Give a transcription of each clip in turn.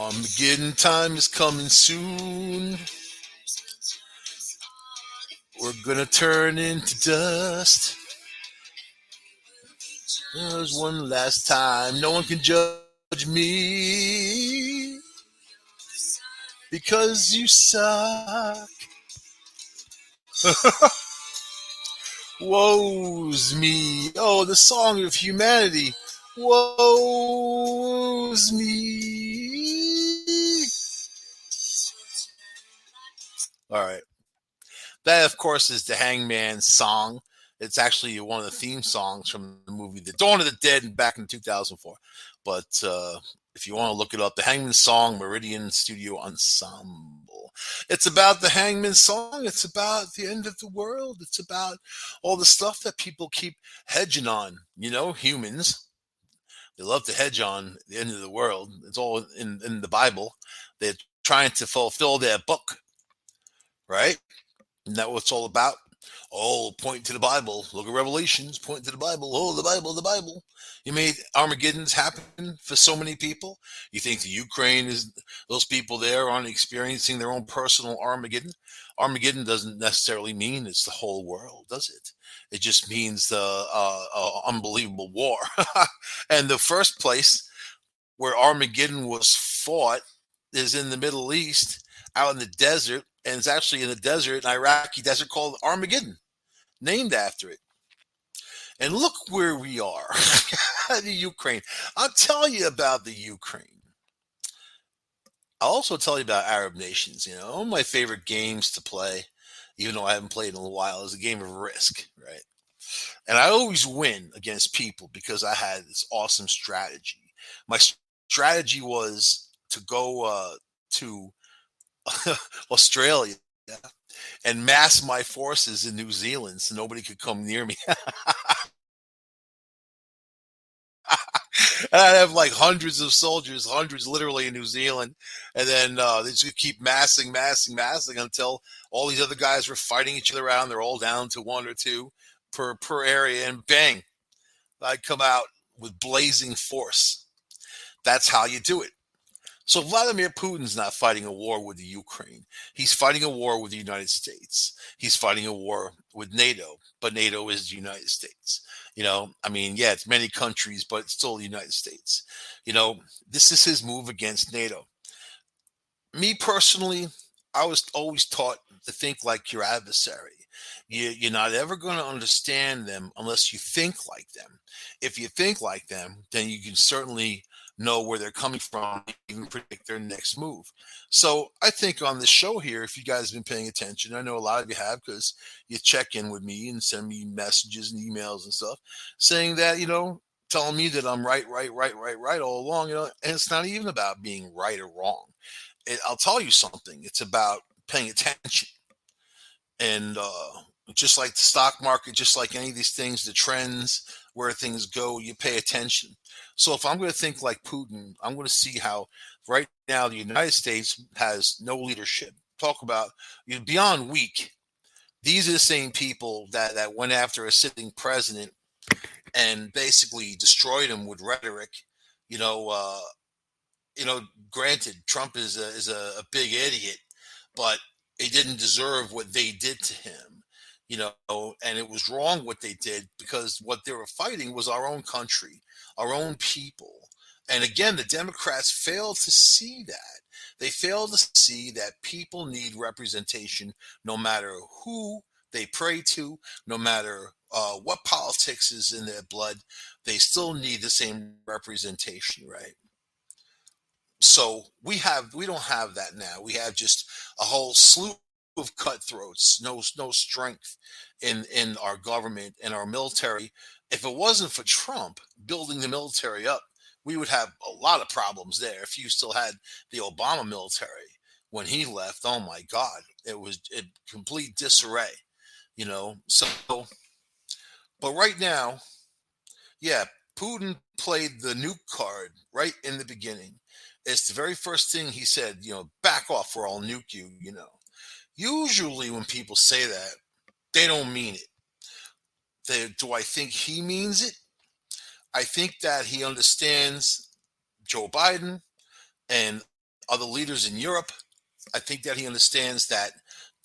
Armageddon time is coming soon. We're gonna turn into dust. There's one last time. No one can judge me because you suck. Woe's me. Oh, the song of humanity. Woe's me. All right. That, of course, is the Hangman song. It's actually one of the theme songs from the movie The Dawn of the Dead back in 2004. But if you want to look it up, the Hangman song, Meridian Studio Ensemble. It's about the Hangman song. It's about the end of the world. It's about all the stuff that people keep hedging on. You know, humans. They love to hedge on the end of the world. It's all in the Bible. They're trying to fulfill their book, right? Isn't that what it's all about? Oh, point to the Bible. Look at Revelations. Point to the Bible. Oh, the Bible, the Bible. You made Armageddon's happen for so many people. You think the Ukraine is those people there aren't experiencing their own personal Armageddon? Armageddon doesn't necessarily mean it's the whole world, does it? It just means the unbelievable war. And the first place where Armageddon was fought is in the Middle East, out in the desert, and it's actually in the desert, an Iraqi desert called Armageddon, named after it. And look where we are, the Ukraine. I'll tell you about the Ukraine. I'll also tell you about Arab nations. You know, one of my favorite games to play, even though I haven't played in a while, is a game of Risk, right? And I always win against people because I had this awesome strategy. My strategy was to go to Australia and mass my forces in New Zealand so nobody could come near me. And I'd have like hundreds of soldiers, hundreds literally in New Zealand, and then they just keep massing until all these other guys were fighting each other out. And they're all down to one or two per area, and bang, I'd come out with blazing force. That's how you do it. So Vladimir Putin's not fighting a war with the Ukraine. He's fighting a war with the United States. He's fighting a war with NATO, but NATO is the United States. You know, I mean, yeah, it's many countries, but it's still the United States. You know, this is his move against NATO. Me personally, I was always taught to think like your adversary. You're not ever going to understand them unless you think like them. If you think like them, then you can certainly know where they're coming from, even predict their next move. So I think on the show here, if you guys have been paying attention, I know a lot of you have because you check in with me and send me messages and emails and stuff saying that, you know, telling me that I'm right all along, you know, and it's not even about being right or wrong. I'll tell you something. It's about paying attention, and just like the stock market, just like any of these things, the trends, where things go, you pay attention. So if I'm going to think like Putin, I'm going to see how right now the United States has no leadership. Talk about beyond weak. These are the same people that went after a sitting president and basically destroyed him with rhetoric. You know, you know, granted, Trump is a big idiot, but he didn't deserve what they did to him, you know, and it was wrong what they did because what they were fighting was our own country, our own people. And again, the Democrats failed to see that. They failed to see that people need representation no matter who they pray to, no matter what politics is in their blood, they still need the same representation, right? So we don't have that now. We have just a whole slew of cutthroats, no strength in our government and our military. If it wasn't for Trump building the military up, we would have a lot of problems there. If you still had the Obama military when he left, oh my God, it was in complete disarray, you know. So, but right now, yeah, Putin played the nuke card right in the beginning. It's the very first thing he said, you know, back off or I'll nuke you, you know. Usually when people say that, they don't mean it. Do I think he means it? I think that he understands Joe Biden and Other leaders in Europe, I think that he understands that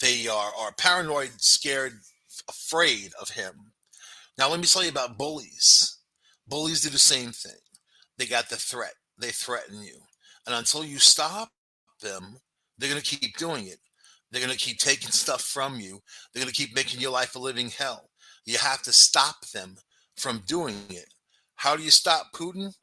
they are paranoid, scared, afraid of him. Now, let me tell you about bullies. Bullies do the same thing. They got the threat. They threaten you. And until you stop them, they're going to keep doing it. They're going to keep taking stuff from you. They're going to keep making your life a living hell. You have to stop them from doing it. How do you stop Putin?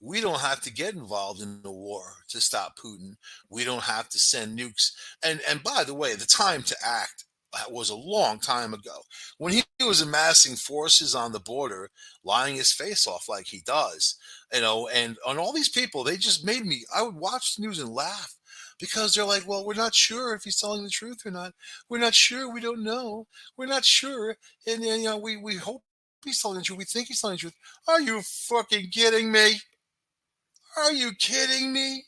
We don't have to get involved in the war to stop Putin. We don't have to send nukes. And by the way, the time to act was a long time ago when he was amassing forces on the border, lying his face off like he does, and on all these people, they just made me. I would watch the news and laugh because they're like, "Well, we're not sure if he's telling the truth or not. We're not sure. We don't know. We're not sure, and we hope he's telling the truth. We think he's telling the truth." Are you fucking kidding me? Are you kidding me?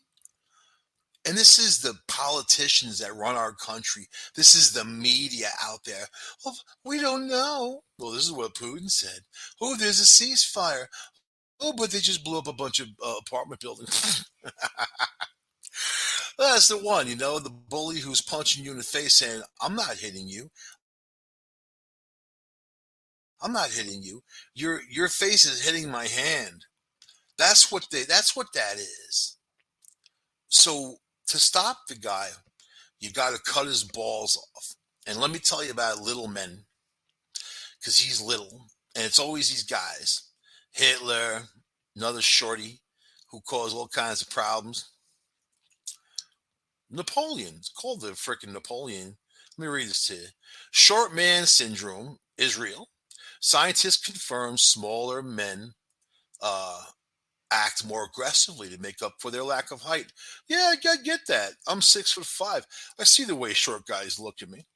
And this is the politicians that run our country. This is the media out there. Well, we don't know. Well, this is what Putin said. Oh, there's a ceasefire. Oh, but they just blew up a bunch of apartment buildings. That's the one, the bully who's punching you in the face saying, I'm not hitting you. I'm not hitting you. Your face is hitting my hand. That's what that is. So to stop the guy, you got to cut his balls off. And let me tell you about little men, because he's little, and it's always these guys. Hitler, another shorty who caused all kinds of problems. Napoleon, it's called the frickin' Napoleon. Let me read this to you. Short man syndrome is real. Scientists confirm smaller men uh, act more aggressively to make up for their lack of height. Yeah, I get that. I'm 6'5". I see the way short guys look at me.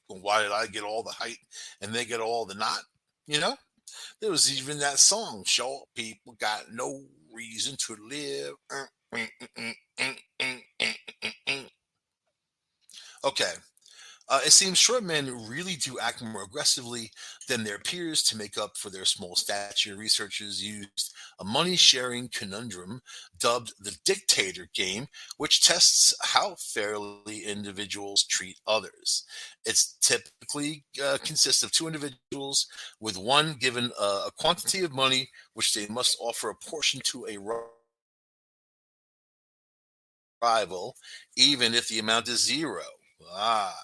Well, why did I get all the height and they get all the not? You know, there was even that song, "Short people got no reason to live." Okay, it seems short men really do act more aggressively than their peers to make up for their small stature. Researchers used a money sharing conundrum dubbed the dictator game, which tests how fairly individuals treat others. It's typically consists of two individuals, with one given a quantity of money which they must offer a portion to a rival, even if the amount is zero. Ah.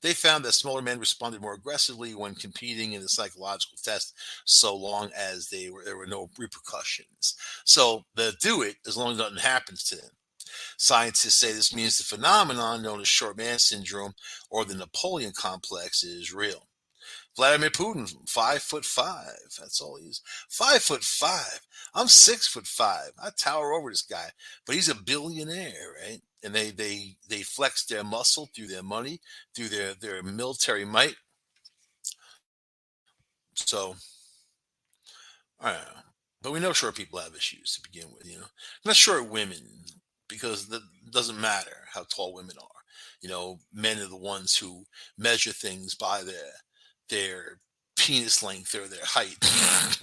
They found that smaller men responded more aggressively when competing in the psychological test, so long as there were no repercussions. So they'll do it as long as nothing happens to them. Scientists say this means the phenomenon known as short man syndrome or the Napoleon complex is real. Vladimir Putin, 5'5". That's all he is. 5'5". I'm 6'5". I tower over this guy, but he's a billionaire, right? And they flex their muscle through their money, through their military might. So I don't know, but we know short people have issues to begin with. Not short women, because that doesn't matter how tall women are. Men are the ones who measure things by their penis length or their height,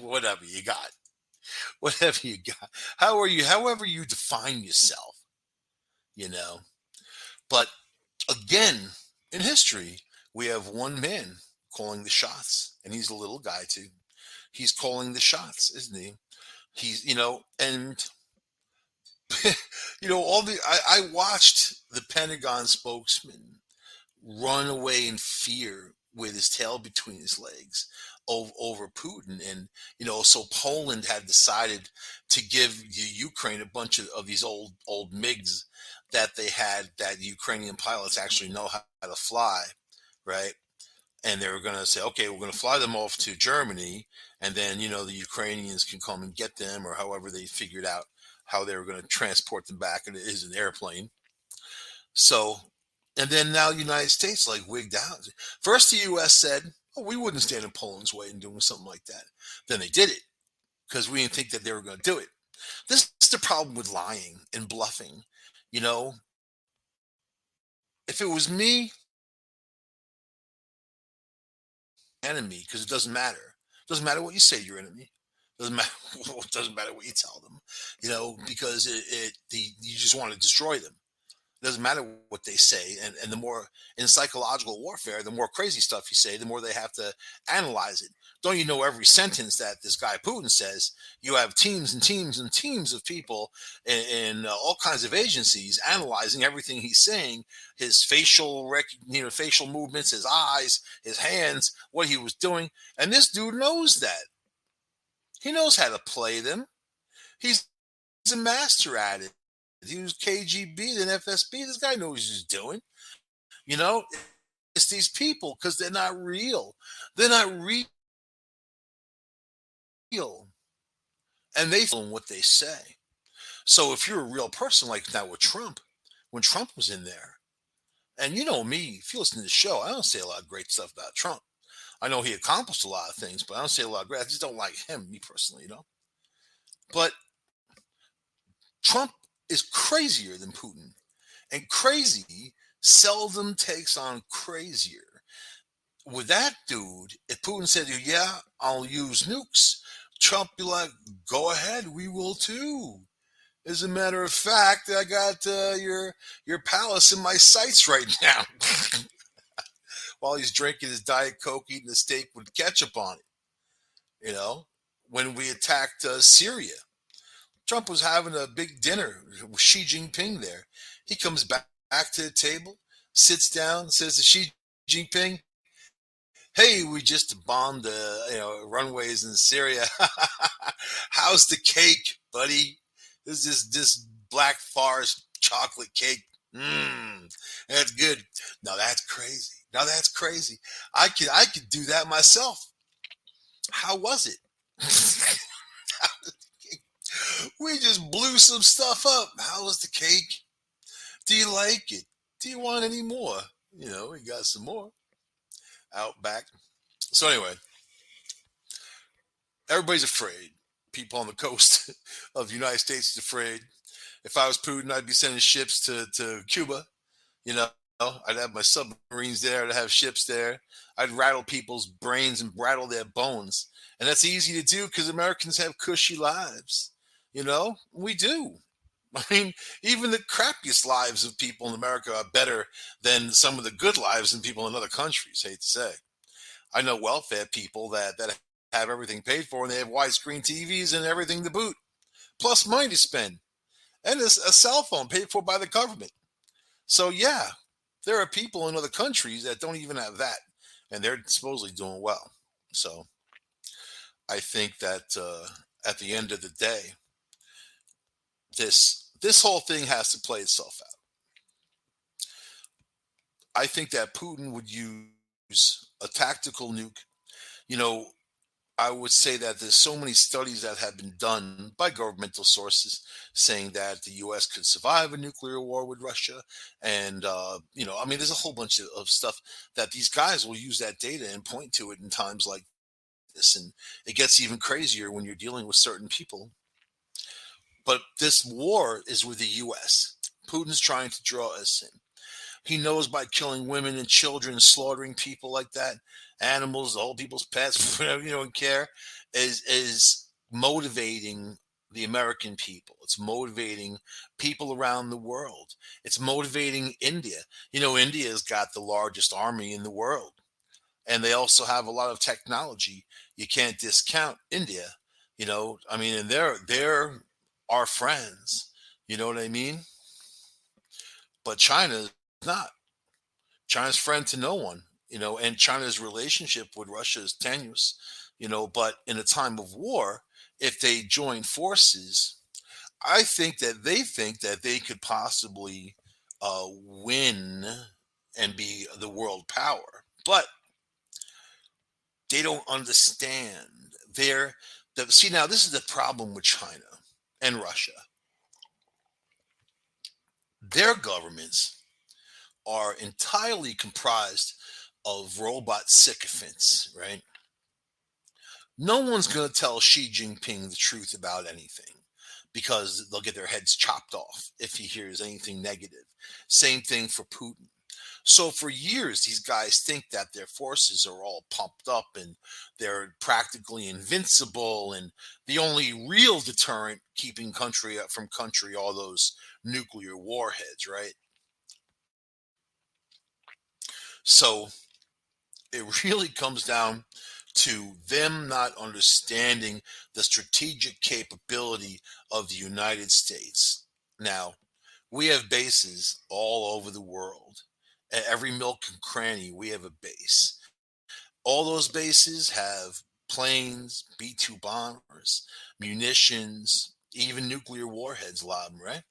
whatever you got, whatever you got. However you define yourself, you know. But again, in history, we have one man calling the shots, and he's a little guy too. He's calling the shots, isn't he? He's, and I watched the Pentagon spokesman run away in fear with his tail between his legs over Putin. And, so Poland had decided to give Ukraine a bunch of these old MiGs that they had, that Ukrainian pilots actually know how to fly, right? And they were going to say, okay, we're going to fly them off to Germany, and then the Ukrainians can come and get them, or however they figured out how they were going to transport them back, and it is an airplane. So, and then now the United States like wigged out. First, the U.S. said, "Oh, we wouldn't stand in Poland's way in doing something like that." Then they did it because we didn't think that they were going to do it. This is the problem with lying and bluffing. You know, if it was me, enemy, because it doesn't matter. It doesn't matter what you say, your enemy. Doesn't matter. It doesn't matter what you tell them, because you just want to destroy them. It doesn't matter what they say, and the more in psychological warfare, the more crazy stuff you say, the more they have to analyze it. Don't you know every sentence that this guy Putin says? You have teams and teams and teams of people in all kinds of agencies analyzing everything he's saying, his facial movements, his eyes, his hands, what he was doing, and this dude knows that. He knows how to play them. He's a master at it. He was KGB, then FSB. This guy knows what he's doing. You know, it's these people because they're not real. They're not real. And they feel what they say. So if you're a real person like now with Trump, when Trump was in there, and you know me, if you listen to the show, I don't say a lot of great stuff about Trump. I know he accomplished a lot of things, but I don't say a lot of great. I just don't like him, me personally. But Trump is crazier than Putin. And crazy seldom takes on crazier. With that dude, if Putin said, yeah, I'll use nukes, Trump be like, go ahead, we will too. As a matter of fact, I got your palace in my sights right now. While he's drinking his Diet Coke, eating a steak with ketchup on it. When we attacked Syria, Trump was having a big dinner with Xi Jinping there. He comes back to the table, sits down, says to Xi Jinping, "Hey, we just bombed the runways in Syria. How's the cake, buddy? This Black Forest chocolate cake. That's good. Now that's crazy. Now that's crazy. I could do that myself. How was it?" We just blew some stuff up. How was the cake? Do you like it? Do you want any more? We got some more out back. So anyway, everybody's afraid. People on the coast of the United States is afraid. If I was Putin, I'd be sending ships to Cuba. You know, I'd have my submarines there. I'd have ships there. I'd rattle people's brains and rattle their bones. And that's easy to do because Americans have cushy lives. We do. I mean, even the crappiest lives of people in America are better than some of the good lives in people in other countries, hate to say. I know welfare people that have everything paid for and they have widescreen TVs and everything to boot, plus money to spend, and a cell phone paid for by the government. So, yeah, there are people in other countries that don't even have that, and they're supposedly doing well. So, I think that at the end of the day, this whole thing has to play itself out. I think that Putin would use a tactical nuke. You know, I would say that there's so many studies that have been done by governmental sources saying that the U.S. could survive a nuclear war with Russia, and I mean, there's a whole bunch of stuff that these guys will use that data and point to it in times like this, and it gets even crazier when you're dealing with certain people. But this war is with the U.S. Putin's trying to draw us in. He knows by killing women and children, slaughtering people like that, animals, all people's pets, whatever, you don't care, is motivating the American people. It's motivating people around the world. It's motivating India. India has got the largest army in the world, and they also have a lot of technology. You can't discount India. I mean, and they're our friends. You know what I mean? But China is not. China's friend to no one, and China's relationship with Russia is tenuous, but in a time of war, if they join forces, I think that they could possibly win and be the world power. But they don't understand. See, now this is the problem with China and Russia. Their governments are entirely comprised of robot sycophants, right? No one's going to tell Xi Jinping the truth about anything because they'll get their heads chopped off if he hears anything negative. Same thing for Putin. So for years, these guys think that their forces are all pumped up and they're practically invincible, and the only real deterrent keeping country up from country, all those nuclear warheads, right? So it really comes down to them not understanding the strategic capability of the United States. Now, we have bases all over the world. At every milk and cranny, we have a base. All those bases have planes, B 2 bombers, munitions, even nuclear warheads, Loudon, right?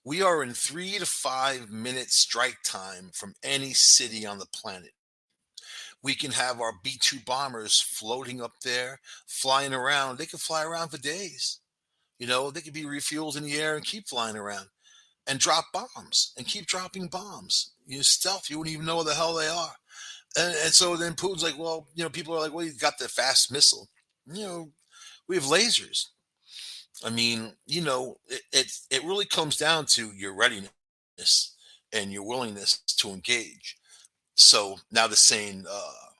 We are in 3 to 5 minute strike time from any city on the planet. We can have our B 2 bombers floating up there, flying around. They can fly around for days. They could be refueled in the air and keep flying around and drop bombs and keep dropping bombs. Stealth, you wouldn't even know where the hell they are. And so then Putin's like, well, people are like, well, you got the fast missile. You know, we have lasers. I mean, it really comes down to your readiness and your willingness to engage. So now they're saying,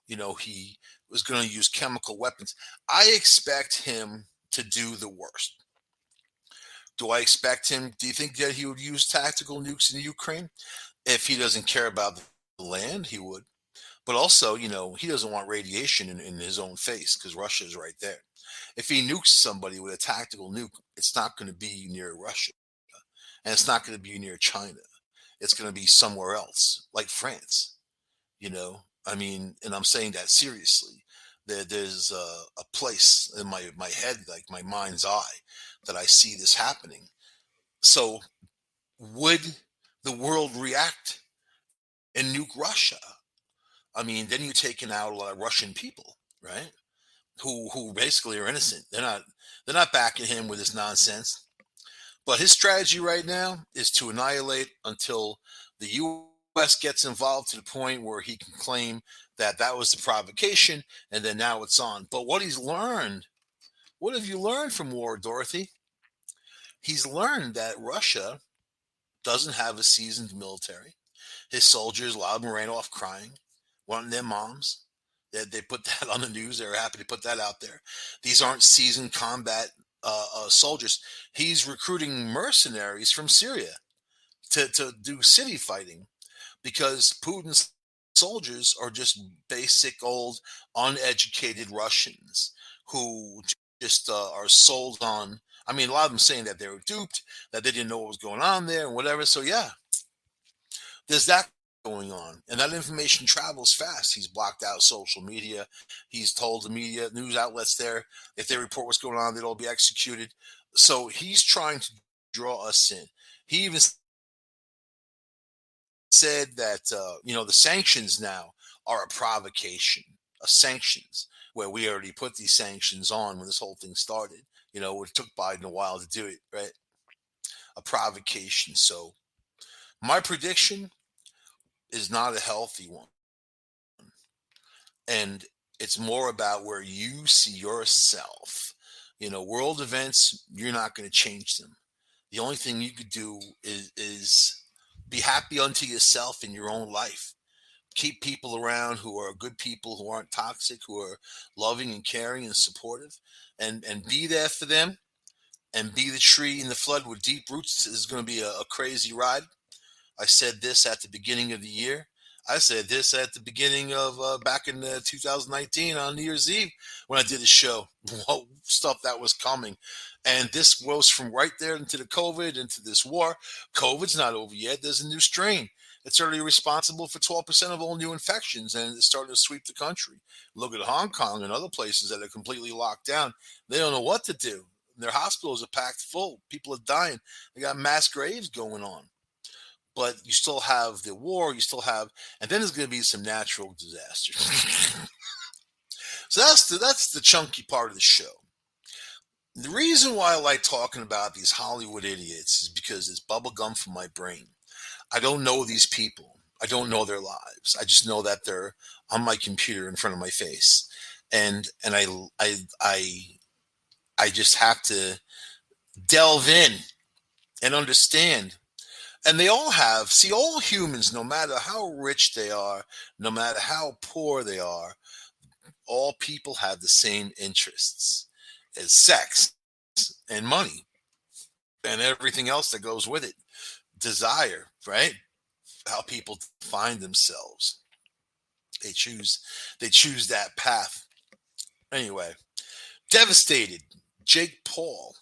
he was going to use chemical weapons. I expect him to do the worst. Do I expect him? Do you think that he would use tactical nukes in the Ukraine? If he doesn't care about the land, he would. But also, he doesn't want radiation in his own face because Russia is right there. If he nukes somebody with a tactical nuke, it's not going to be near Russia, and it's not going to be near China. It's going to be somewhere else, like France. I mean, and I'm saying that seriously. There's a place in my head, like my mind's eye, that I see this happening. So, would the world react and nuke Russia? I mean, then you're taking out a lot of Russian people, right? Who basically are innocent. They're not backing him with his nonsense. But his strategy right now is to annihilate until the U.S. gets involved to the point where he can claim that that was the provocation, and then now it's on. But what have you learned from war, Dorothy? He's learned that Russia doesn't have a seasoned military. His soldiers loud and ran off crying, wanting their moms. They put that on the news. They were happy to put that out there. These aren't seasoned combat soldiers. He's recruiting mercenaries from Syria to do city fighting because Putin's soldiers are just basic old uneducated Russians who just are sold on. I mean, a lot of them saying that they were duped, that they didn't know what was going on there and whatever. So yeah, there's that going on, and that information travels fast. He's blocked out social media. He's told the media news outlets there if they report what's going on, they'll all be executed. So he's trying to draw us in. He even said that the sanctions now are a provocation, a sanctions where we already put these sanctions on when this whole thing started. It took Biden a while to do it, right? A provocation. So my prediction is not a healthy one. And it's more about where you see yourself. World events, you're not going to change them. The only thing you could do is be happy unto yourself in your own life. Keep people around who are good people, who aren't toxic, who are loving and caring and supportive, and be there for them, and be the tree in the flood with deep roots. Is going to be a crazy ride. I said this at the beginning of the year. I said this at the beginning of back in 2019 on New Year's Eve when I did the show. What stuff that was coming. And this goes from right there into the COVID, into this war. COVID's not over yet. There's a new strain. It's already responsible for 12% of all new infections, and it's starting to sweep the country. Look at Hong Kong and other places that are completely locked down. They don't know what to do. Their hospitals are packed full. People are dying. They got mass graves going on. But you still have the war, and then there's going to be some natural disasters. So that's the chunky part of the show. The reason why I like talking about these Hollywood idiots is because it's bubblegum for my brain. I don't know these people. I don't know their lives. I just know that they're on my computer in front of my face, and I just have to delve in and understand. And they all have, see, all humans, no matter how rich they are, no matter how poor they are, all people have the same interests as sex and money and everything else that goes with it. Desire, right? How people find themselves. They choose they choose that path. Anyway, devastated. Jake Paul,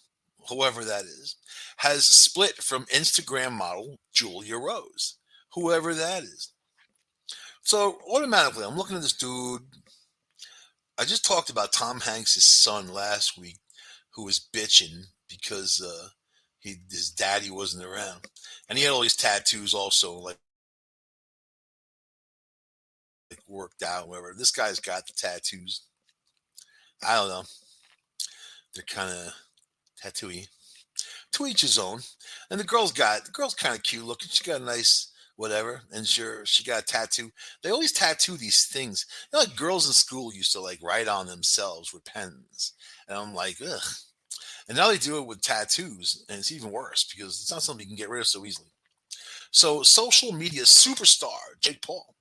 whoever that is, has split from Instagram model Julia Rose, whoever that is. So automatically, I'm looking at this dude. I just talked about Tom Hanks' son last week, who was bitching because his daddy wasn't around, and he had all these tattoos also, like worked out, whatever. This guy's got the tattoos. I don't know. They're kind of tattooy. To each his own. And the girl's kind of cute looking. She got a nice whatever, and sure she got a tattoo. They always tattoo these things. You know, like girls in school used to like write on themselves with pens, and I'm like, ugh. And now they do it with tattoos, and it's even worse because it's not something you can get rid of so easily. So, social media superstar Jake Paul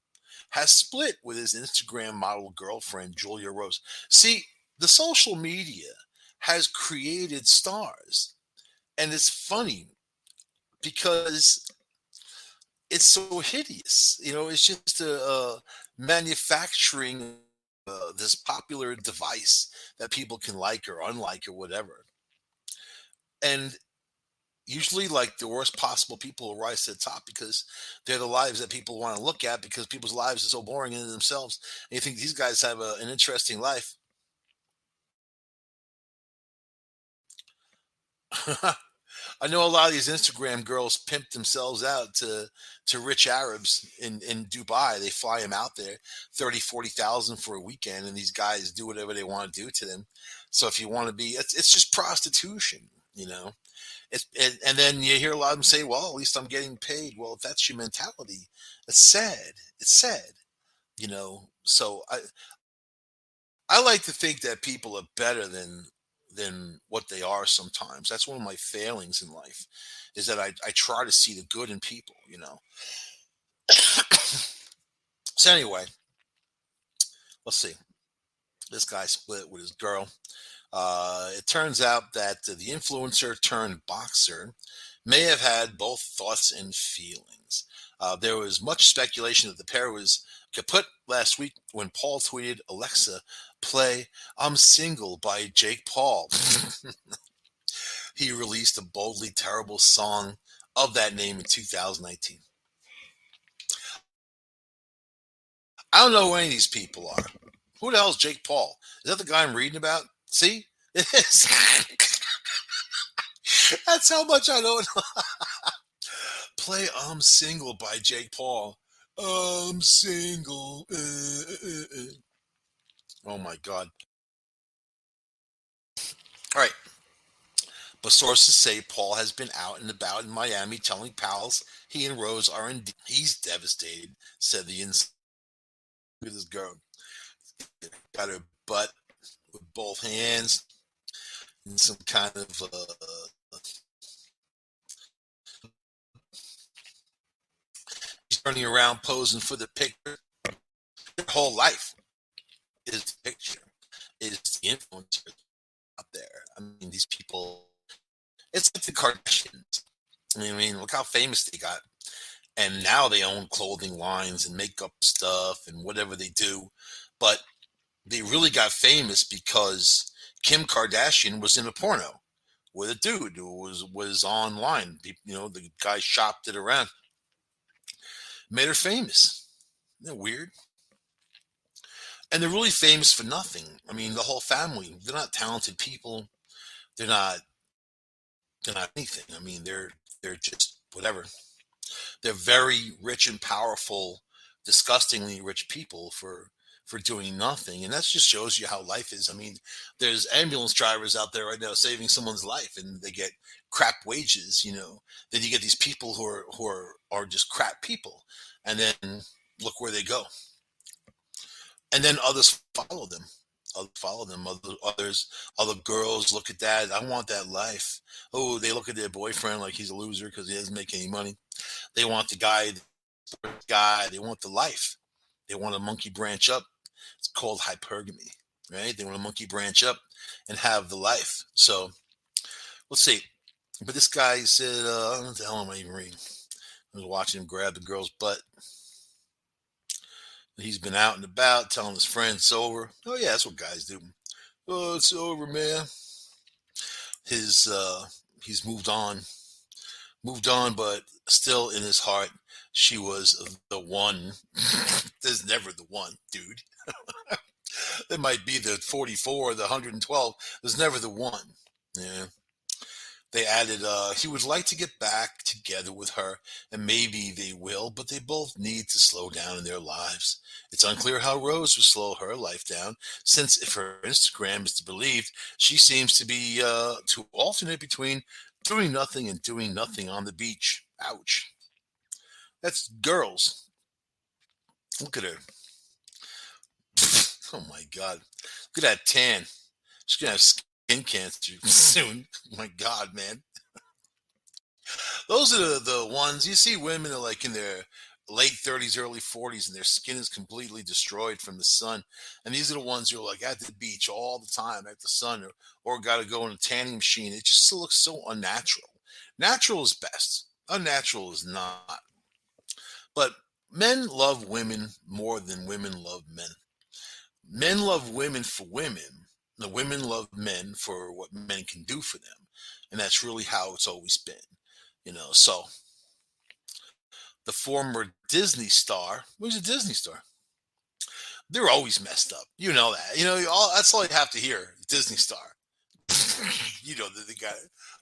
has split with his Instagram model girlfriend Julia Rose. See, the social media has created stars, and it's funny because it's so hideous. You know, it's just a manufacturing this popular device that people can like or unlike or whatever. And usually, like the worst possible people will rise to the top because they're the lives that people want to look at because people's lives are so boring in themselves. And you think these guys have an interesting life. I know a lot of these Instagram girls pimp themselves out to rich Arabs in Dubai. They fly them out there, 30, 40,000 for a weekend, and these guys do whatever they want to do to them. So if you want to be, it's just prostitution, you know. And then you hear a lot of them say, "Well, at least I'm getting paid." Well, if that's your mentality, it's sad. It's sad, you know. So I like to think that people are better than what they are sometimes. That's one of my failings in life is that I try to see the good in people, you know. So anyway, let's see. This guy split with his girl. It turns out that the influencer turned boxer may have had both thoughts and feelings. There was much speculation that the pair was kaput last week when Paul tweeted, "Alexa, play 'I'm Single' by Jake Paul." He released a boldly terrible song of that name in 2019. I don't know who any of these people are. Who the hell is Jake Paul? Is that the guy I'm reading about? See? It is. That's how much I don't know. Play "I'm Single" by Jake Paul. I'm single. Oh my God. All right. But sources say Paul has been out and about in Miami telling pals he and Rose are in. He's devastated, said the inside with his girl. Got her butt with both hands in some kind of. He's turning around posing for the picture. Her whole life is the picture, is the influencer out there. I mean, these people, it's like the Kardashians. I mean, look how famous they got. And now they own clothing lines and makeup stuff and whatever they do. But they really got famous because Kim Kardashian was in a porno with a dude who was online. You know, the guy shopped it around, made her famous. Isn't that weird? And they're really famous for nothing. I mean, the whole family, they're not talented people. They're not they're not anything. I mean, they're just whatever. They're very rich and powerful, disgustingly rich people for doing nothing, and that just shows you how life is. I mean, there's ambulance drivers out there right now saving someone's life, and they get crap wages. You know, then you get these people who are just crap people, and then look where they go, and then others follow them. Others follow them. Other girls look at that. I want that life. Oh, they look at their boyfriend like he's a loser because he doesn't make any money. They want the guy. They want the life. They want a monkey branch up. It's called hypergamy, right? They want a monkey branch up and have the life. So let's see. But this guy said, "What the hell am I even reading?" I was watching him grab the girl's butt. He's been out and about telling his friends it's over. Oh yeah, that's what guys do. Oh, it's over, man. His he's moved on, but still in his heart, she was the one. There's never the one, dude. It might be the 44, the 112. There's never the one. Yeah. They added, he would like to get back together with her, and maybe they will, but they both need to slow down in their lives. It's unclear how Rose will slow her life down, since if her Instagram is to be believed, she seems to be to alternate between doing nothing and doing nothing on the beach. Ouch. That's girls. Look at her. Oh my God. Look at that tan. She's going to have skin cancer soon. Oh my God, man. Those are the ones you see women are like in their late 30s, early 40s, and their skin is completely destroyed from the sun. And these are the ones who are like at the beach all the time at the sun or got to go in a tanning machine. It just looks so unnatural. Natural is best, unnatural is not. But men love women more than women love men. Men love women for women. The women love men for what men can do for them. And that's really how it's always been. So the former Disney star, who's a Disney star? They're always messed up. You know that. That's all you have to hear. Disney star. They got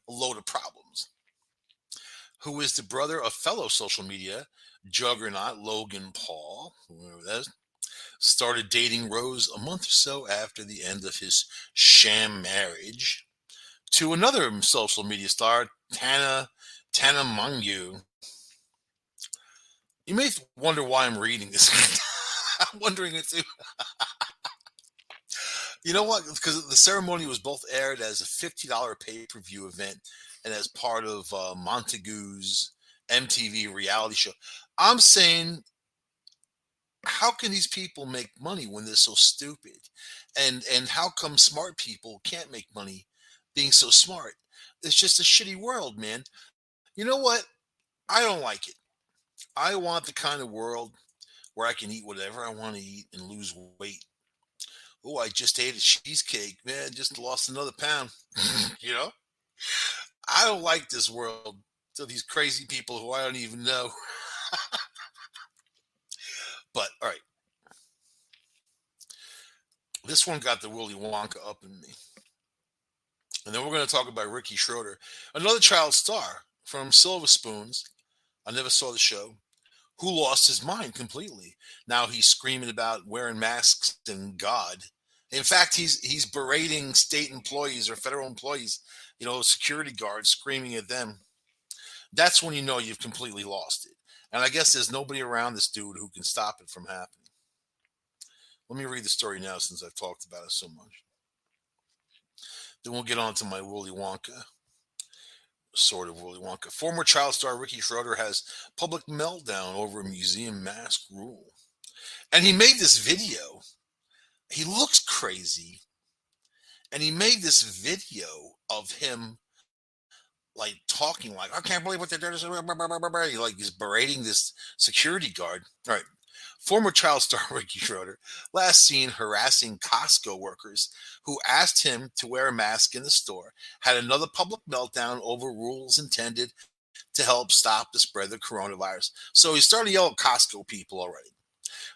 a load of problems. Who is the brother of fellow social media juggernaut Logan Paul, whoever that is, started dating Rose a month or so after the end of his sham marriage to another social media star, Tana Mongeau. You may wonder why I'm reading this. I'm wondering it too. You know what? Because the ceremony was both aired as a $50 pay-per-view event and as part of Montague's MTV reality show. I'm saying, how can these people make money when they're so stupid? And how come smart people can't make money being so smart? It's just a shitty world, man. You know what? I don't like it. I want the kind of world where I can eat whatever I want to eat and lose weight. Oh, I just ate a cheesecake, man. Just lost another pound. you know, I don't like this world. So these crazy people who I don't even know. But all right, this one got the Willy Wonka up in me. And then we're going to talk about Ricky Schroeder, another child star from Silver Spoons. I never saw the show. Who lost his mind completely. Now he's screaming about wearing masks and God. In fact, he's berating state employees or federal employees, security guards, screaming at them. That's when you know you've completely lost it. And I guess there's nobody around this dude who can stop it from happening. Let me read the story now since I've talked about it so much. Then we'll get on to my Willy Wonka. Sort of Willy Wonka. Former child star Ricky Schroeder has public meltdown over museum mask rule. And he made this video. He looks crazy. And he made this video of him like talking like, I can't believe what they're doing. Like he's berating this security guard. All right. Former child star Ricky Schroeder, last seen harassing Costco workers who asked him to wear a mask in the store, had another public meltdown over rules intended to help stop the spread of the coronavirus. So he started to yell at Costco people already.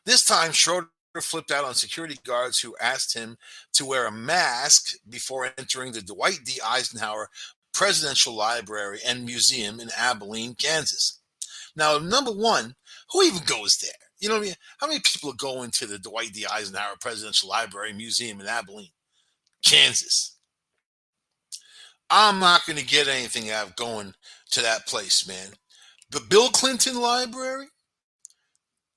This time, Schroeder flipped out on security guards who asked him to wear a mask before entering the Dwight D. Eisenhower Presidential Library and Museum in Abilene, Kansas. Now, number one, who even goes there? You know what I mean? How many people are going to the Dwight D. Eisenhower Presidential Library Museum in Abilene, Kansas? I'm not going to get anything out of going to that place, man. The Bill Clinton Library?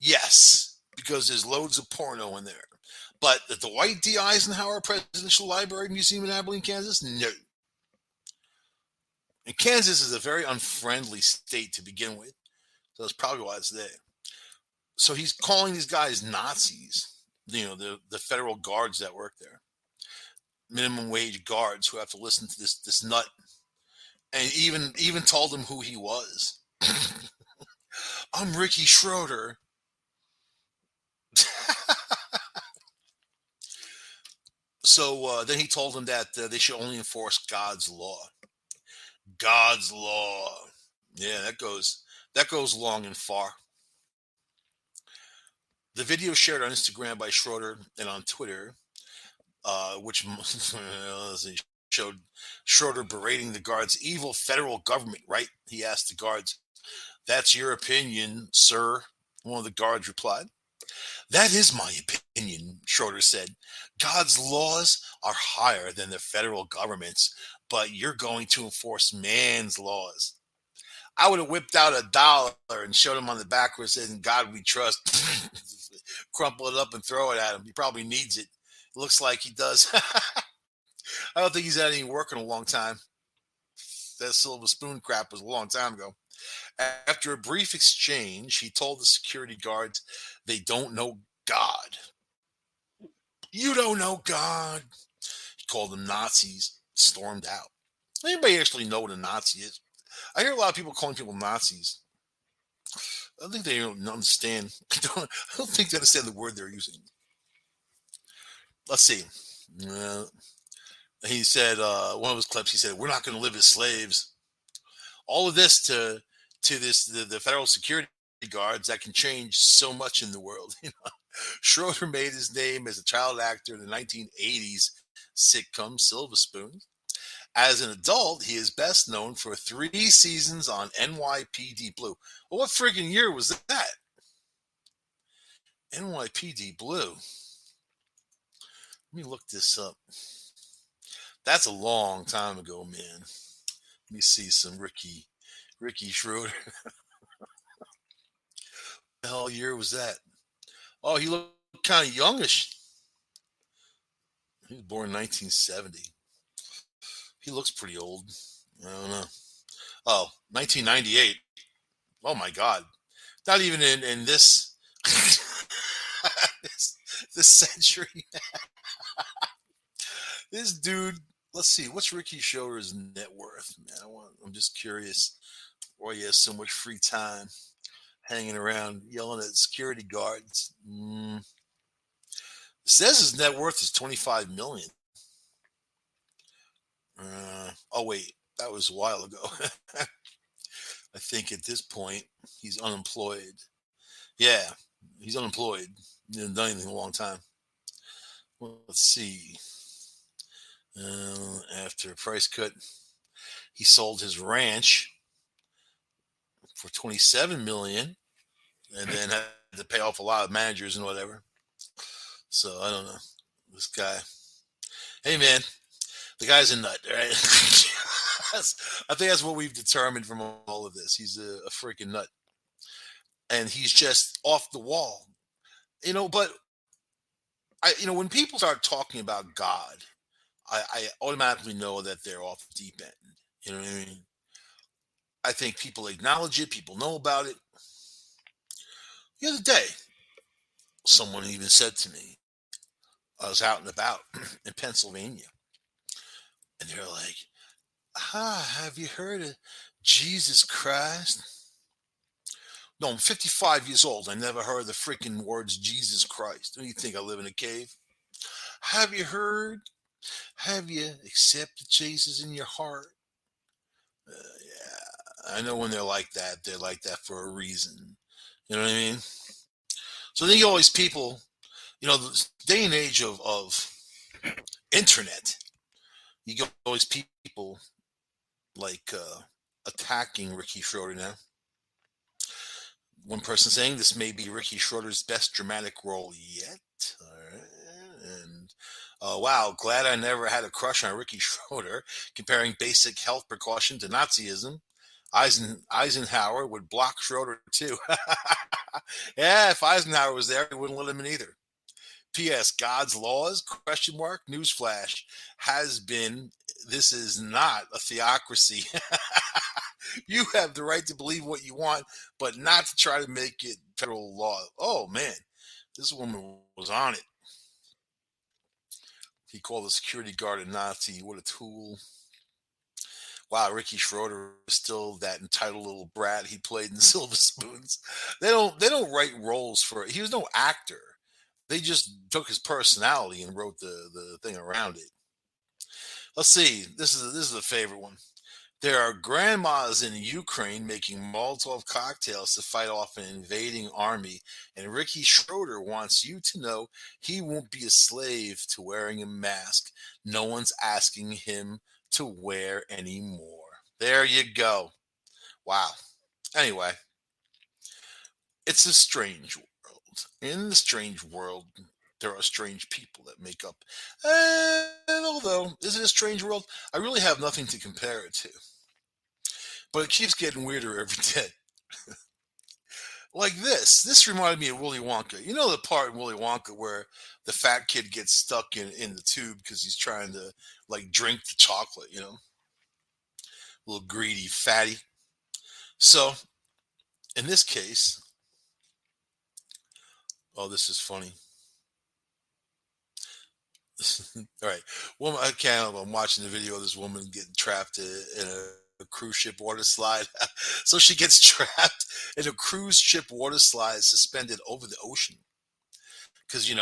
Yes, because there's loads of porno in there. But the Dwight D. Eisenhower Presidential Library Museum in Abilene, Kansas, no. And Kansas is a very unfriendly state to begin with, so that's probably why it's there. So he's calling these guys Nazis. The federal guards that work there, minimum wage guards who have to listen to this nut, and even told him who he was. I'm Ricky Schroeder. So then he told them that they should only enforce God's law. God's law. Yeah, that goes long and far. The video shared on Instagram by Schroeder and on Twitter, which showed Schroeder berating the guards' evil federal government, right? He asked the guards, "That's your opinion, sir?" One of the guards replied, "That is my opinion," Schroeder said. "God's laws are higher than the federal government's, but you're going to enforce man's laws." I would have whipped out $1 and showed him on the back where it says, "In God we trust." Crumple it up and throw it at him. He probably needs it. It looks like he does. I don't think he's had any work in a long time. That silver spoon crap was a long time ago. After a brief exchange, he told the security guards they don't know God. You don't know God. He called them Nazis, stormed out. Anybody actually know what a Nazi is? I hear a lot of people calling people Nazis. I think they don't understand. I don't think they understand the word they're using. Let's see. He said, one of his clips, he said, "We're not going to live as slaves." All of this to the federal security guards that can change so much in the world. Schroeder made his name as a child actor in the 1980s sitcom Silver Spoon. As an adult, he is best known for 3 seasons on NYPD Blue. Well, what friggin' year was that? NYPD Blue. Let me look this up. That's a long time ago, man. Let me see some Ricky Schroeder. What the hell year was that? Oh, he looked kind of youngish. He was born in 1970. He looks pretty old. I don't know. Oh, 1998. Oh my God. Not even in this this century. This dude, let's see, what's Ricky Schroeder's net worth, man? I'm just curious why he has so much free time hanging around yelling at security guards. It says his net worth is $25 million. Oh wait, that was a while ago. I think at this point he's unemployed. Yeah, he's unemployed. He hasn't done anything in a long time. Well, let's see. After a price cut, he sold his ranch for $27 million, and then had to pay off a lot of managers and whatever. So I don't know. This guy. Hey man, the guy's a nut, right? I think that's what we've determined from all of this. He's a freaking nut, and he's just off the wall, But when people start talking about God, I automatically know that they're off the deep end. You know what I mean? I think people acknowledge it. People know about it. The other day, someone even said to me, I was out and about in Pennsylvania, and they're like, have you heard of Jesus Christ? No, I'm 55 years old. I never heard the freaking words Jesus Christ. Do you think I live in a cave? Have you heard? Have you accepted Jesus in your heart? Yeah, I know when they're like that for a reason. You know what I mean? So then you always people, the day and age of internet, you get always people like attacking Ricky Schroeder now. One person saying this may be Ricky Schroeder's best dramatic role yet. All right. And wow, glad I never had a crush on Ricky Schroeder. Comparing basic health precaution to Nazism. Eisenhower would block Schroeder too. Yeah, if Eisenhower was there, he wouldn't let him in either. P.S. God's laws? Question mark. Newsflash has been. This is not a theocracy. You have the right to believe what you want, but not to try to make it federal law. Oh man, this woman was on it. He called the security guard a Nazi. What a tool. Wow, Ricky Schroeder is still that entitled little brat he played in Silver Spoons. They don't write roles for it. He was no actor. They just took his personality and wrote the thing around it. Let's see. This is a favorite one. There are grandmas in Ukraine making Molotov cocktails to fight off an invading army, and Ricky Schroeder wants you to know he won't be a slave to wearing a mask. No one's asking him to wear anymore. There you go. Wow. Anyway, it's a strange world. In the strange world, there are strange people that make up. And although, is it a strange world? I really have nothing to compare it to. But it keeps getting weirder every day. Like this. This reminded me of Willy Wonka. You know the part in Willy Wonka where the fat kid gets stuck in the tube because he's trying to like drink the chocolate, little greedy fatty. So in this case, oh, this is funny. All right, woman. I'm watching the video of this woman getting trapped in a cruise ship water slide. So she gets trapped in a cruise ship water slide suspended over the ocean because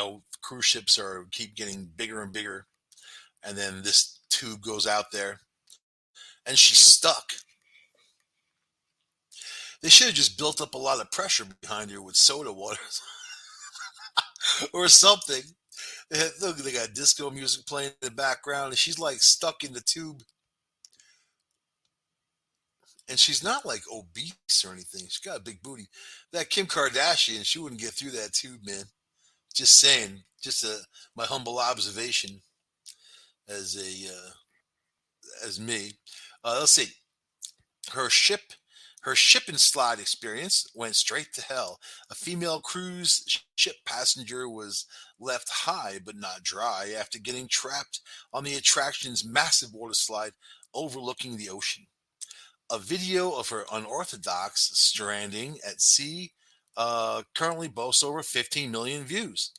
cruise ships are keep getting bigger and bigger, and then this tube goes out there, and she's stuck. They should have just built up a lot of pressure behind her with soda water or something. Look, they got disco music playing in the background, and she's like stuck in the tube. And she's not like obese or anything. She's got a big booty. That Kim Kardashian, she wouldn't get through that tube, man. Just saying. Just my humble observation as as me. Let's see. Her ship Her ship and slide experience went straight to hell. A female cruise ship passenger was left high but not dry after getting trapped on the attraction's massive water slide overlooking the ocean. A video of her unorthodox stranding at sea currently boasts over 15 million views.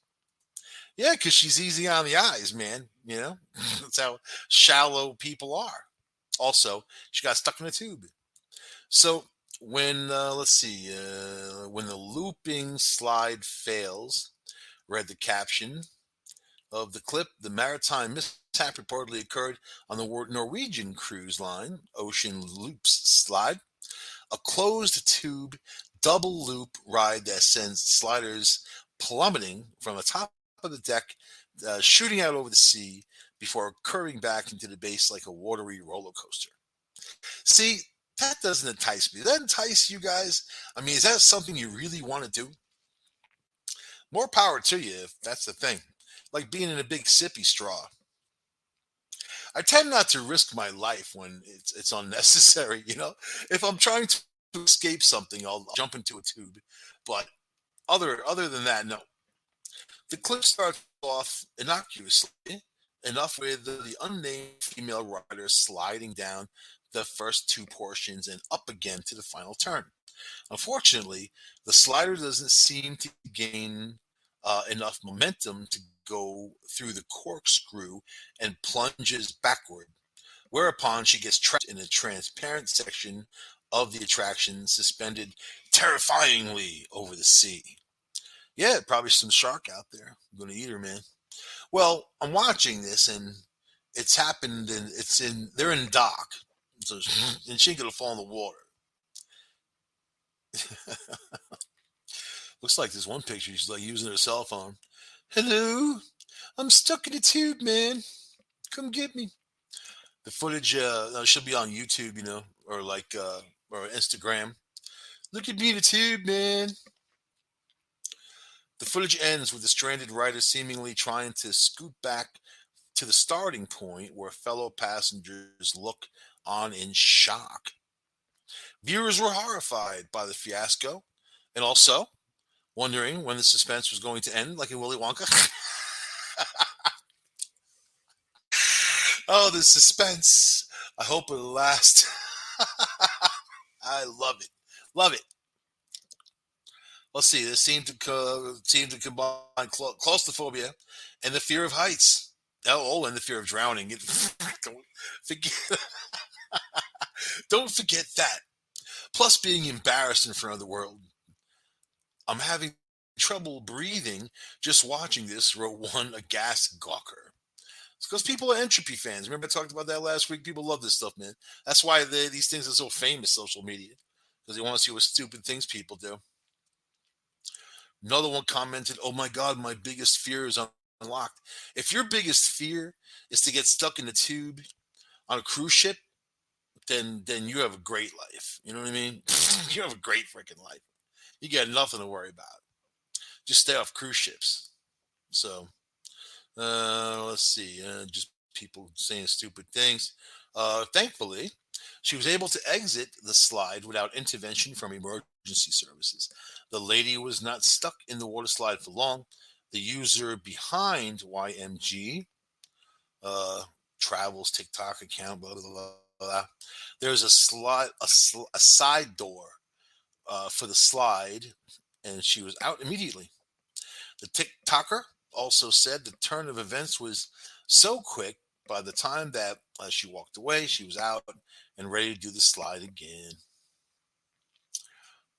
Yeah, because she's easy on the eyes, man. That's how shallow people are. Also, she got stuck in a tube. So when let's see, when the looping slide fails, read the caption of the clip. The maritime mishap reportedly occurred on the Norwegian cruise line Ocean Loops Slide, a closed tube double loop ride that sends sliders plummeting from the top of the deck, shooting out over the sea before curving back into the base like a watery roller coaster. See, that doesn't entice me. Does that entice you guys? I mean, is that something you really want to do? More power to you if that's the thing. Like being in a big sippy straw. I tend not to risk my life when it's unnecessary. If I'm trying to escape something, I'll jump into a tube. But other than that, no. The clip starts off innocuously enough with the unnamed female rider sliding down the first two portions and up again to the final turn. Unfortunately, the slider doesn't seem to gain enough momentum to go through the corkscrew and plunges backward, whereupon she gets trapped in a transparent section of the attraction, suspended terrifyingly over the sea. Yeah, probably some shark out there. I'm gonna eat her, man. Well, I'm watching this and it's happened and they're in dock. So and she ain't gonna fall in the water. Looks like this one picture she's like using her cell phone. Hello, I'm stuck in a tube, man. Come get me. The footage should be on YouTube, or or Instagram. Look at me in a tube, man. The footage ends with the stranded rider seemingly trying to scoot back to the starting point where fellow passengers look on in shock. Viewers were horrified by the fiasco and also wondering when the suspense was going to end, like in Willy Wonka. Oh, the suspense. I hope it'll last. I love it. Love it. Let's see. This seemed to combine claustrophobia and the fear of heights. And the fear of drowning. Don't forget, don't forget that. Plus, being embarrassed in front of the world. I'm having trouble breathing just watching this, wrote one aghast gawker. It's because people are entropy fans. Remember I talked about that last week? People love this stuff, man. That's why these things are so famous, social media, because they want to see what stupid things people do. Another one commented, "Oh my God, my biggest fear is unlocked." If your biggest fear is to get stuck in a tube on a cruise ship, then you have a great life. You know what I mean? You have a great freaking life. You got nothing to worry about. Just stay off cruise ships. So let's see. Just people saying stupid things. Thankfully, she was able to exit the slide without intervention from emergency services. The lady was not stuck in the water slide for long. The user behind YMG uh, travels TikTok account, blah blah blah. Blah. There's a side door for the slide, and she was out immediately. The TikToker also said the turn of events was so quick by the time that she walked away, she was out and ready to do the slide again.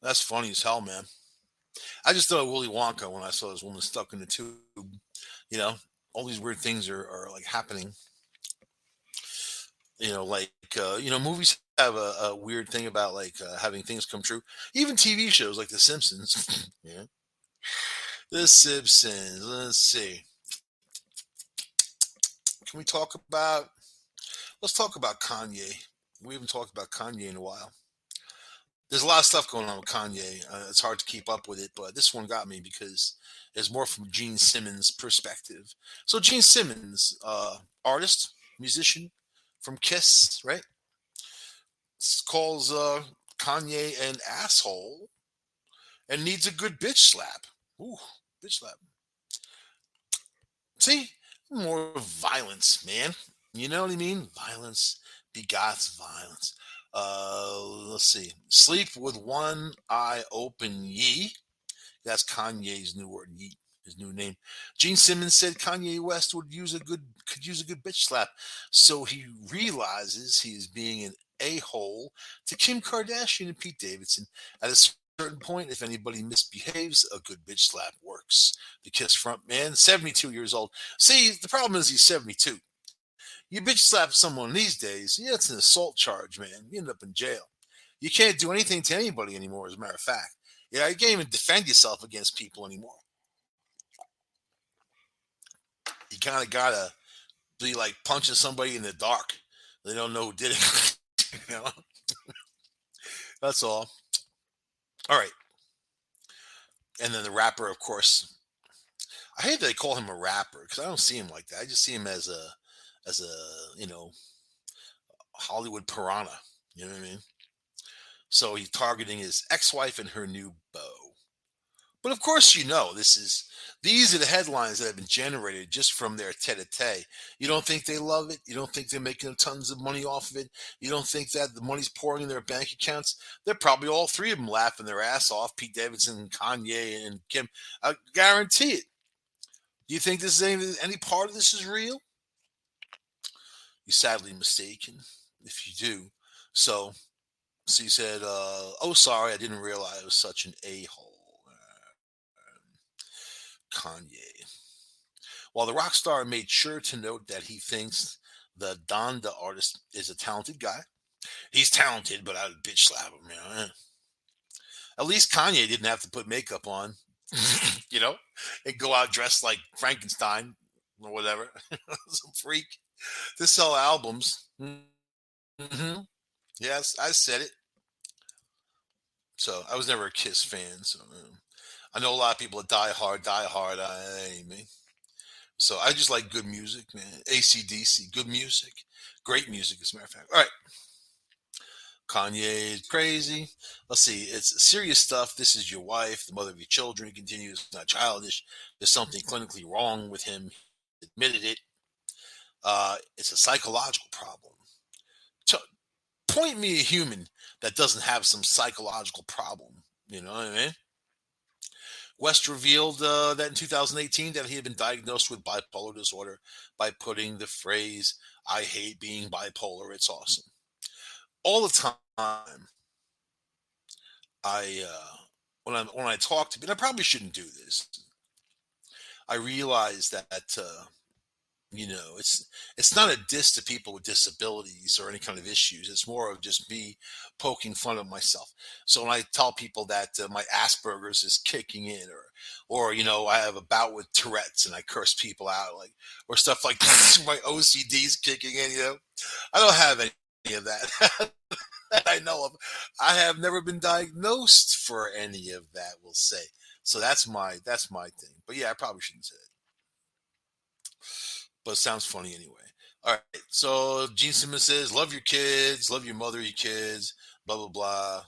That's funny as hell, man. I just thought of Willy Wonka when I saw this woman stuck in the tube. You know, all these weird things are like happening. Movies have a weird thing about like having things come true. Even TV shows like The Simpsons. Yeah, The Simpsons. Let's see. Can we talk about? Let's talk about Kanye. We haven't talked about Kanye in a while. There's a lot of stuff going on with Kanye. It's hard to keep up with it, but this one got me because it's more from Gene Simmons' perspective. So Gene Simmons, artist, musician from Kiss, right? Calls Kanye an asshole and needs a good bitch slap. Ooh, bitch slap. See, more violence, man. You know what I mean? Violence begots violence. Let's see. Sleep with one eye open, ye. That's Kanye's new word, ye. His new name. Gene Simmons said Kanye West could use a good bitch slap. So he realizes he is being an a-hole to Kim Kardashian and Pete Davidson. At a certain point, if anybody misbehaves, a good bitch slap works. The Kiss front man, 72 years old. See, the problem is he's 72. You bitch slap someone these days, yeah, it's an assault charge, man. You end up in jail. You can't do anything to anybody anymore, as a matter of fact. Yeah, you can't even defend yourself against people anymore. You kind of gotta be like punching somebody in the dark. They don't know who did it. you know, that's all. All right, and then the rapper, of course. I hate that they call him a rapper because I don't see him like that. I just see him as a Hollywood piranha. You know what I mean? So he's targeting his ex-wife and her new beau. But of course, these are the headlines that have been generated just from their tete-a-tete. You don't think they love it? You don't think they're making tons of money off of it? You don't think that the money's pouring in their bank accounts? They're probably all three of them laughing their ass off. Pete Davidson, Kanye, and Kim. I guarantee it. Do you think this is any part of this is real? You're sadly mistaken if you do. So he said, "Oh, sorry, I didn't realize I was such an a-hole." Kanye. While the rock star made sure to note that he thinks the Donda artist is a talented guy. He's talented, but I'd bitch slap him. At least Kanye didn't have to put makeup on, you know, and go out dressed like Frankenstein or whatever, some freak to sell albums. Mm-hmm. Yes, I said it. So I was never a Kiss fan. So I know a lot of people are die hard, die hard. I ain't me. So I just like good music, man. ACDC, good music, great music, as a matter of fact. All right. Kanye is crazy. Let's see. It's serious stuff. This is your wife, the mother of your children. He continues, not childish. There's something clinically wrong with him. admitted it. It's a psychological problem. So point me a human that doesn't have some psychological problem. You know what I mean? West revealed that in 2018 that he had been diagnosed with bipolar disorder by putting the phrase "I hate being bipolar. It's awesome." All the time, I when I talk to, and I probably shouldn't do this. I realize that it's not a diss to people with disabilities or any kind of issues. It's more of just me poking fun of myself. So when I tell people that my Asperger's is kicking in, or I have a bout with Tourette's and I curse people out, like, or stuff like my OCD's kicking in, I don't have any of that. That I know of. I have never been diagnosed for any of that, we'll say. So that's my thing. But yeah, I probably shouldn't say it, but it sounds funny anyway. All right. So Gene Simmons says, "Love your kids, love your mother, your kids, blah blah blah."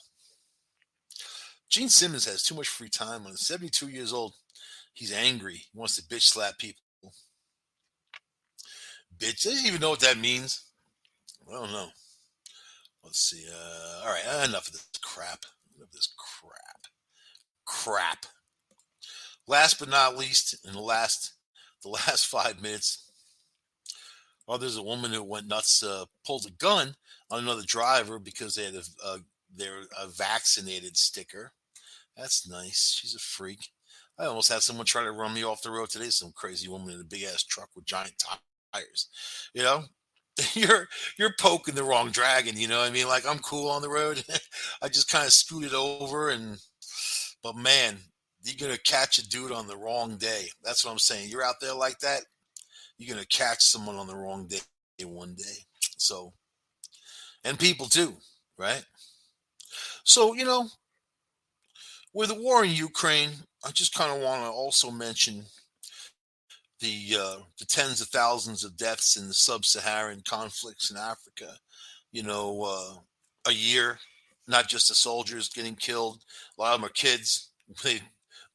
Gene Simmons has too much free time. When he's 72 years old, he's angry. He wants to bitch slap people. Bitch, I don't even know what that means. I don't know. Let's see. All right, enough of this crap. Enough of this crap. Crap. Last but not least, in the last 5 minutes, there's a woman who went nuts, pulled a gun on another driver because they had a vaccinated sticker. That's nice. She's a freak. I almost had someone try to run me off the road today. Some crazy woman in a big ass truck with giant tires. You know, you're poking the wrong dragon. You know what I mean? Like, I'm cool on the road. I just kind of scooted over, but man, you're gonna catch a dude on the wrong day. That's what I'm saying. You're out there like that, you're gonna catch someone on the wrong day one day. So, and people too, right? So, with the war in Ukraine, I just kind of want to also mention the tens of thousands of deaths in the sub-Saharan conflicts in Africa. A year, not just the soldiers getting killed. A lot of them are kids. They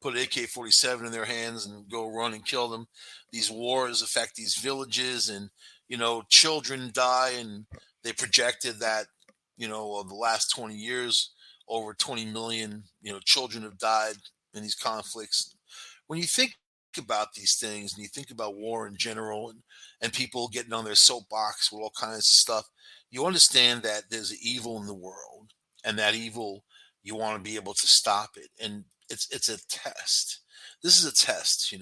put an AK-47 in their hands and go run and kill them. These wars affect these villages, and children die. And they projected that of the last 20 years, over 20 million children have died in these conflicts. When you think about these things and you think about war in general, and people getting on their soapbox with all kinds of stuff, you understand that there's evil in the world, and that evil, you want to be able to stop it. And it's a test. This is a test.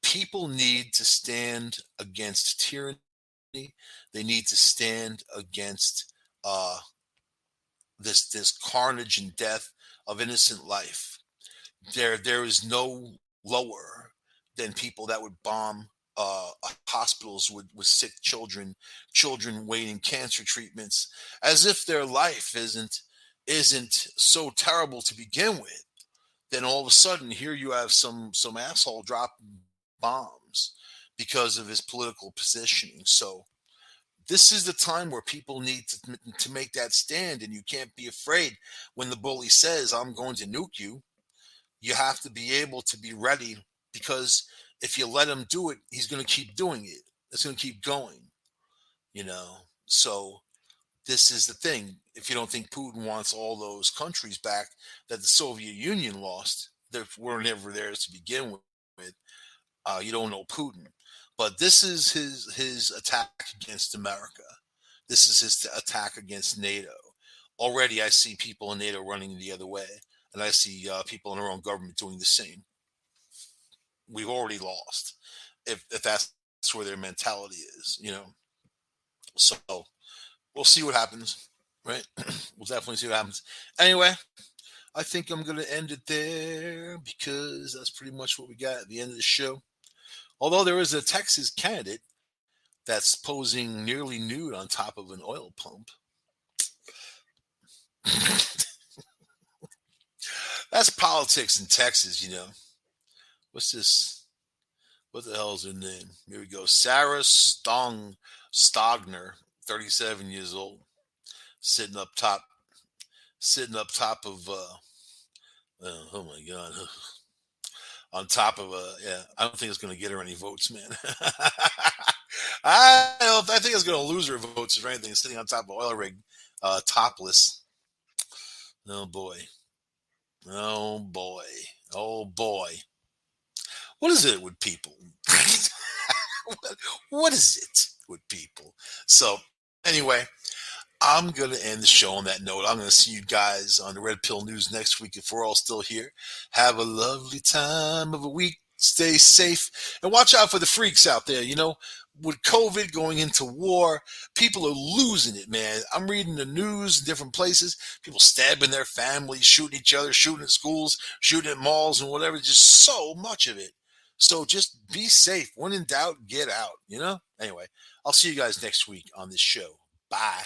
People need to stand against tyranny. They need to stand against uh, this carnage and death of innocent life. There is no lower than people that would bomb hospitals with sick children waiting cancer treatments, as if their life isn't so terrible to begin with. Then all of a sudden, here you have some asshole drop bombs because of his political positioning. So this is the time where people need to make that stand, and you can't be afraid when the bully says, "I'm going to nuke you." You have to be able to be ready, because if you let him do it, he's going to keep doing it. It's going to keep going, you know. So this is the thing. If you don't think Putin wants all those countries back that the Soviet Union lost, that were never theirs to begin with, you don't know Putin. But this is his attack against America. This is his attack against NATO. Already, I see people in NATO running the other way, and I see people in our own government doing the same. We've already lost if that's where their mentality is. So we'll see what happens, right? We'll definitely see what happens. Anyway, I think I'm going to end it there, because that's pretty much what we got at the end of the show. Although there is a Texas candidate that's posing nearly nude on top of an oil pump. That's politics in Texas. What's this? What the hell is her name? Here we go. Sarah Stogner, 37 years old, sitting up top, of. Oh my God. on top of a, yeah, I don't think it's going to get her any votes, man. I think it's going to lose her votes if anything, sitting on top of oil rig, topless. Oh boy. Oh boy. Oh boy. What is it with people? What is it with people? So anyway, I'm going to end the show on that note. I'm going to see you guys on the Red Pill News next week if we're all still here. Have a lovely time of a week. Stay safe and watch out for the freaks out there. You know, with COVID going into war, people are losing it, man. I'm reading the news in different places. People stabbing their families, shooting each other, shooting at schools, shooting at malls and whatever. Just so much of it. So just be safe. When in doubt, get out. You know? Anyway, I'll see you guys next week on this show. Bye.